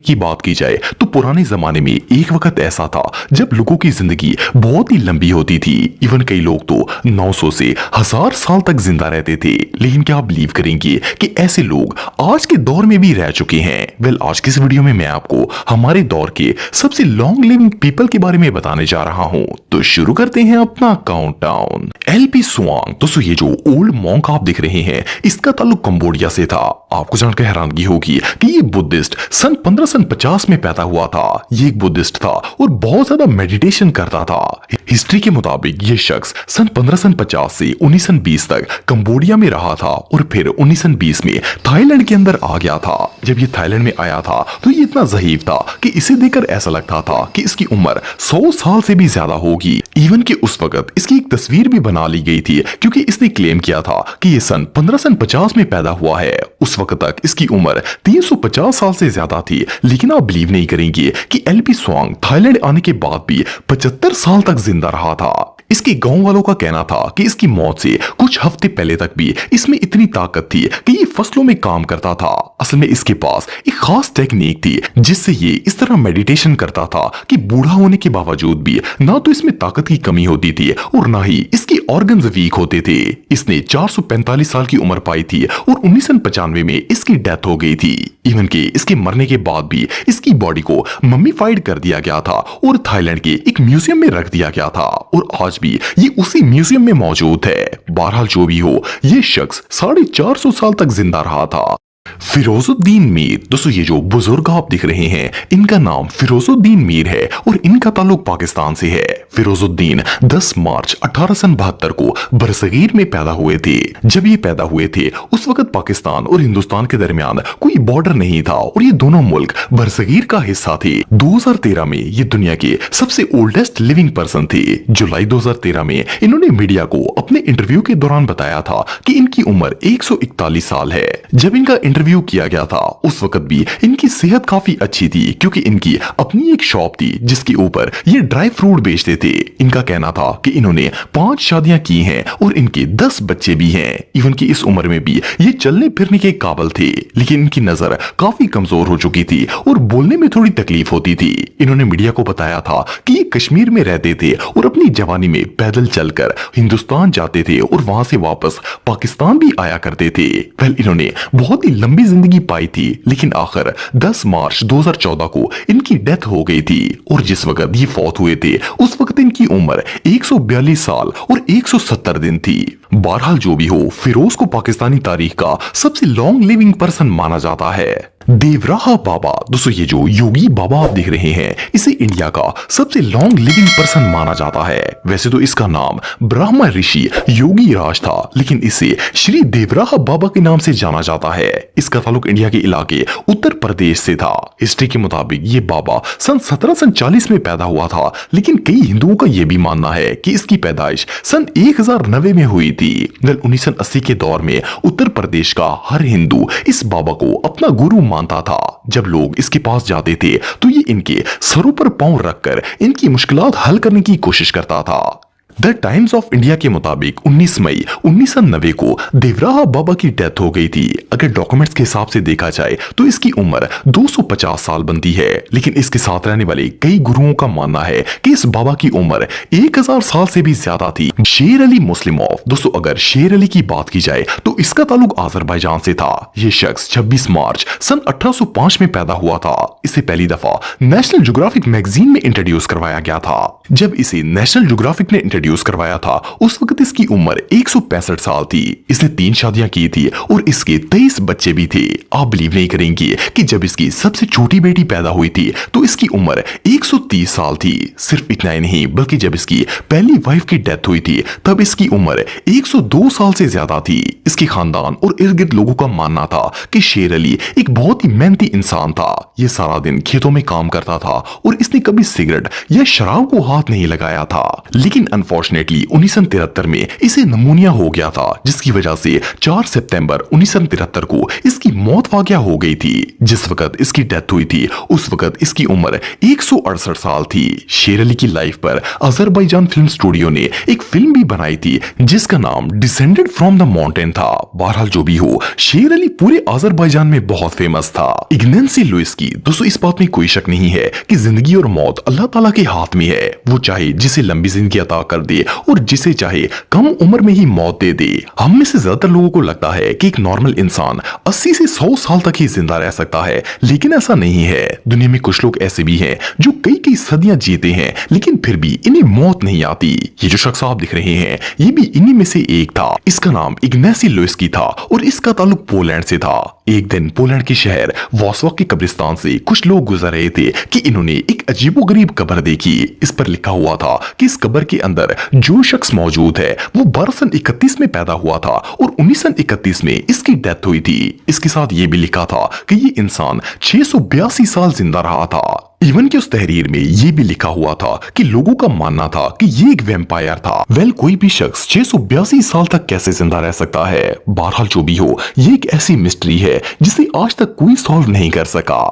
की बात की जाए तो पुराने जमाने में एक वक्त ऐसा था जब लोगों की जिंदगी बहुत ही लंबी होती थी। इवन कई लोग तो 900 से 1000 साल तक जिंदा रहते थे। लेकिन क्या आप बिलीव करेंगे कि ऐसे लोग आज के दौर में भी रह चुके हैं? वेल, आज की इस वीडियो में मैं आपको हमारे दौर के सबसे लॉन्ग लिविंग पीपल के बारे में बताने जा रहा हूं। तो शुरू करते हैं अपना काउंटडाउन। एलपी सुआंग, दोस्तों ये जो ओल्ड मॉन्क आप देख रहे हैं, इसका ताल्लुक कंबोडिया से था। आपको जानकर हैरानगी होगी कि ये बुद्धिस्ट सन 1550 में पैदा हुआ था। ये एक बुद्धिस्ट था और बहुत ज्यादा मेडिटेशन करता था। हिस्ट्री के मुताबिक ये शख्स सन 1550 से 1920 तक कंबोडिया में रहा था और फिर 1920 में थाईलैंड के अंदर आ गया था। जब ये थाईलैंड में आया था तो ये इतना ज़हीफ था कि इसे देखकर ऐसा लगता था कि इसकी उम्र 100 साल से भी ज्यादा होगी। इवन कि उस वक्त इसकी एक तस्वीर भी बना ली गई थी, क्योंकि इसने क्लेम किया था कि ये सन 1550 में पैदा हुआ है। उस वक्त तक इसकी उम्र 350 साल से ज्यादा थी। लेकिन आप बिलीव नहीं करेंगे कि एलपी सुआंग थाईलैंड आने के बाद भी 75 साल तक जिंदा रहा था। इसके गांव वालों का कहना था कि इसकी मौत से कुछ हफ्ते पहले तक भी इसमें इतनी ताकत थी कि ये फसलों में काम करता था। असल में इसके पास एक खास टेक्निक थी जिससे ये इस तरह मेडिटेशन करता था कि बूढ़ा होने के बावजूद भी ना तो इसमें ताकत की कमी होती थी और ना ही इसकी ऑर्गन्स वीक होते थे। इसने 445 साल की उम्र पाई थी और 1995 में इसकी डेथ हो गई थी। इवन कि इसके मरने के बाद भी इसकी बॉडी को मम्मीफाइड कर दिया गया था और थाईलैंड के एक म्यूजियम में रख दिया गया था और आज भी ये उसी म्यूजियम में मौजूद है। बहरहाल जो भी हो, ये शख्स 450 साल तक जिंदा रहा था। फिरोजुद्दीन मीर, दोस्तों ये जो बुजुर्ग आप दिख रहे हैं, इनका नाम फिरोजुद्दीन मीर है और इनका ताल्लुक पाकिस्तान से है। फिरोजुद्दीन 10 मार्च 1872 को बरसगीर में पैदा हुए थे। जब ये पैदा हुए थे उस वक्त पाकिस्तान और हिंदुस्तान के दरमियान कोई बॉर्डर नहीं था और ये दोनों मुल्क बरसगीर का हिस्सा थे। 2013 में ये दुनिया के सबसे ओल्डेस्ट लिविंग पर्सन थे। जुलाई 2013 में इन्होंने मीडिया को अपने इंटरव्यू के दौरान बताया था कि इनकी उम्र 141 साल है। जब इनका इंटरव्यू किया गया था उस वक्त भी इनकी सेहत काफी अच्छी थी, क्योंकि इनकी अपनी एक शॉप थी जिसके ऊपर ये ड्राई फ्रूट बेचते थे। इनका कहना था कि इन्होंने 5 शादियां की हैं और इनके 10 बच्चे भी हैं। इवन की इस उम्र में भी ये चलने फिरने के काबिल थे, लेकिन इनकी नजर काफी कमजोर हो चुकी थी और बोलने में थोड़ी तकलीफ होती थी। इन्होंने मीडिया को बताया था कि ये कश्मीर में रहते थे और अपनी जवानी में पैदल चलकर हिंदुस्तान जाते थे और वहां से वापस पाकिस्तान भी आया करते थे। वेल, इन्होंने बहुत ही लंबी जिंदगी पाई थी, लेकिन आखिर 10 मार्च 2014 को इनकी डेथ हो गई थी और जिस वक्त ये फौत हुए थे उस वक्त इनकी उम्र 142 साल और 170 दिन थी। बहरहाल जो भी हो, फिरोज को पाकिस्तानी तारीख का सबसे लॉन्ग लिविंग पर्सन माना जाता है। देवराहा बाबा, दोस्तों ये जो योगी बाबा आप देख रहे हैं, इसे इंडिया का सबसे लॉन्ग लिविंग पर्सन माना जाता है। वैसे तो इसका नाम ब्रह्मा ऋषि योगी राज था, लेकिन इसे श्री देवराहा बाबा के नाम से जाना जाता है। इसका ताल्लुक इंडिया के इलाके उत्तर प्रदेश से था। हिस्ट्री के मुताबिक ये बाबा सन 1740 में पैदा हुआ था, लेकिन कई हिंदुओं का यह भी मानना है कि इसकी पैदाइश सन 1090 में हुई थी। 1980 के दौर में उत्तर प्रदेश का हर हिंदू इस बाबा को अपना गुरु मानता था। जब लोग इसके पास जाते थे तो ये इनके सरों पर पांव रखकर इनकी मुश्किलात हल करने की कोशिश करता था। द टाइम्स ऑफ इंडिया के मुताबिक 19 मई 1990 को देवराहा बाबा की डेथ हो गई थी। अगर डॉक्यूमेंट्स के हिसाब से देखा जाए तो इसकी उम्र 250 साल बनती है, लेकिन इसके साथ रहने वाले कई गुरुओं का मानना है कि इस बाबा की उम्र 1000 साल से भी ज्यादा थी। शेर अली मुस्लिमोव, दोस्तों अगर शेर अली की बात की जाए तो इसका ताल्लुक अजरबैजान से था। यह शख्स 26 मार्च सन 1805 में पैदा हुआ था। इसे पहली दफा नेशनल ज्योग्राफिक मैगजीन में इंट्रोड्यूस करवाया गया था। जब इसे नेशनल ज्योग्राफिक ने इंट्रोड्यूस करवाया था उस वक्त इसकी उम्र 165 साल थी। इसने 3 शादियां की थी और इसके 23 बच्चे भी थे। आप बिलीव नहीं करेंगे कि जब इसकी सबसे छोटी बेटी पैदा हुई थी तो इसकी उम्र 130 साल थी। सिर्फ इतना ही नहीं, बल्कि जब इसकी पहली वाइफ की डेथ हुई थी तब इसकी उम्र 102 साल से ज्यादा थी। इसके खानदान और इर्द गिर्द लोगों का मानना था कि शेर अली एक बहुत ही मेहनती इंसान था। ये सारा दिन खेतों में काम करता था और इसने कभी सिगरेट या शराब को हाथ नहीं लगाया था। लेकिन अनफॉर्चुनेटली 1973 में इसे नमूनिया हो गया था, जिसकी वजह से 4 सितंबर 1973 को इसकी मौत वाक़या हो गई थी। जिस वक्त इसकी डेथ हुई थी उस वक्त इसकी उम्र 168 साल थी। शेर अली की लाइफ पर अजरबैजान फिल्म स्टूडियो ने एक फिल्म भी बनाई थी जिसका नाम डिसेंडेड फ्रॉम द माउंटेन था। बहरहाल जो भी हो, शेर अली पूरे अजरबैजान में बहुत फेमस था। इग्नेसी लुइस की दोस्तों इस बात में कोई शक नहीं है कि जिंदगी और मौत अल्लाह ताला के हाथ में है। वो चाहे जिसे लंबी जिंदगी अता कर दे और जिसे चाहे कम उम्र में ही मौत दे दे। हम में से ज्यादातर लोगों को लगता है कि एक नॉर्मल इंसान 80 से 100 साल तक ही जिंदा रह सकता है, लेकिन ऐसा नहीं है। दुनिया में कुछ लोग ऐसे भी हैं जो कई कई सदियां जीते हैं लेकिन फिर भी इन्हें मौत नहीं आती। ये जो शख्स आप दिख रहे हैं ये भी इन्हीं में से एक था। इसका नाम इग्नेसी लुइस की था और इसका ताल्लुक पोलैंड से था। एक दिन पोलैंड के शहर वॉर्सो के कब्रिस्तान से कुछ लोग गुजर रहे थे कि इन्होंने एक अजीबोगरीब कब्र देखी। इस पर लिखा हुआ था कि इस कब्र के अंदर जो शख्स मौजूद है वो 1231 में पैदा हुआ था और 1931 में इसकी डेथ हुई थी। इसके साथ ये भी लिखा था कि ये इंसान 682 साल जिंदा रहा था। इवन की उस तहरीर में ये भी लिखा हुआ था कि लोगों का मानना था कि ये एक वैम्पायर था। कोई भी शख्स 682 साल तक कैसे जिंदा रह सकता है? बहरहाल जो भी हो, ये एक ऐसी मिस्ट्री है जिसे आज तक कोई सॉल्व नहीं कर सका।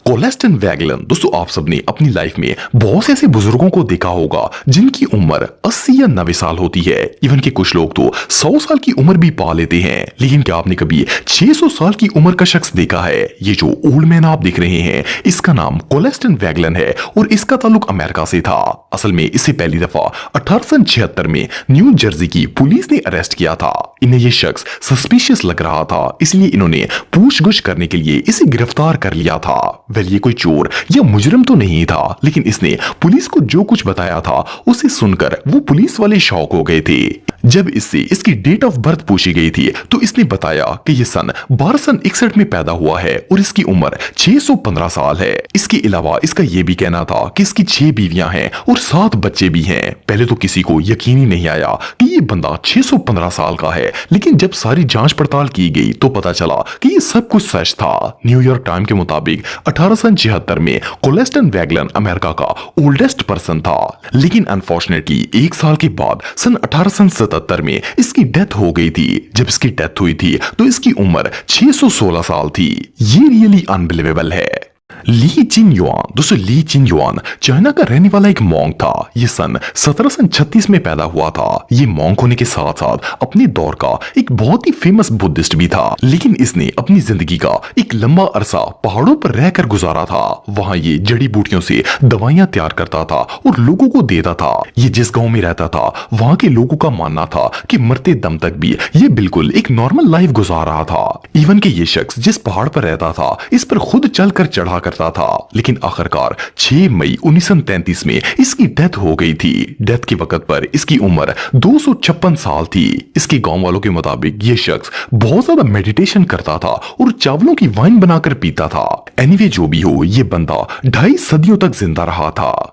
कोलेस्टन वैगलन दोस्तों, आप सबने अपनी लाइफ में बहुत से ऐसे बुजुर्गों को देखा होगा जिनकी उम्र 80 या 90 साल होती है। इवन के कुछ लोग तो 100 साल की उम्र भी पा लेते हैं। लेकिन क्या आपने कभी 600 साल की उम्र का शख्स देखा है? ये जो ओल्ड मैन आप देख रहे हैं इसका नाम कोलेस्टन वैगलन है और इसका ताल्लुक अमेरिका से था। असल में इसे पहली दफा 1876 में न्यू जर्सी की पुलिस ने अरेस्ट किया था। इन्हें ये शख्स सस्पिशियस लग रहा था, इसलिए इन्होंने पूछगछ करने के लिए इसे गिरफ्तार कर लिया था। ये कोई चोर या मुजरिम तो नहीं था, लेकिन इसने पुलिस को जो कुछ बताया था उसे सुनकर वो पुलिस वाले शॉक हो गए थे। जब इससे इसकी डेट ऑफ बर्थ पूछी गई थी तो इसने बताया कि ये सन 1261 में पैदा हुआ है और इसकी उम्र 615 साल है। इसके अलावा इसका ये भी कहना था कि इसकी 6 बीवियां हैं और 7 बच्चे भी हैं। पहले तो किसी को यकीन ही नहीं आया कि ये बंदा 615 साल का है, लेकिन जब सारी जांच पड़ताल की गई तो पता चला कि ये सब कुछ सच था। न्यूयॉर्क टाइम के मुताबिक 1876 में कोलेस्टन वैगलन अमेरिका का ओल्डेस्ट पर्सन था। लेकिन अनफॉर्चुनेटली 1 साल के बाद सन 1877 में इसकी डेथ हो गई थी। जब इसकी डेथ हुई थी तो इसकी उम्र 616 साल थी। ये रियली अनबिलीवेबल है। ली चिनयुआन दोस्तों, ली चिनयुआन चाइना का रहने वाला एक मॉन्क था। ये सन 1736 में पैदा हुआ था। ये मॉन्क होने के साथ साथ अपने दौर का एक बहुत ही फेमस बुद्धिस्ट भी था, लेकिन इसने अपनी जिंदगी का एक लंबा अरसा पहाड़ों पर रहकर गुजारा था। वहां ये जड़ी बूटियों से दवाइयां तैयार करता था और लोगों को देता था। ये जिस गांव में रहता था वहां के लोगों का मानना था कि मरते दम तक भी ये बिल्कुल एक नॉर्मल लाइफ गुजार रहा था। इवन के ये शख्स जिस पहाड़ पर रहता था इस पर खुद चलकर चढ़ा करता था। लेकिन आखिरकार 6 मई 1933 में इसकी डेथ हो गई थी। डेथ के वक्त पर इसकी उम्र 256 साल थी। इसके गांव वालों के मुताबिक ये शख्स बहुत ज्यादा मेडिटेशन करता था और चावलों की वाइन बनाकर पीता था। एनीवे जो भी हो, ये बंदा 2.5 सदियों तक जिंदा रहा था।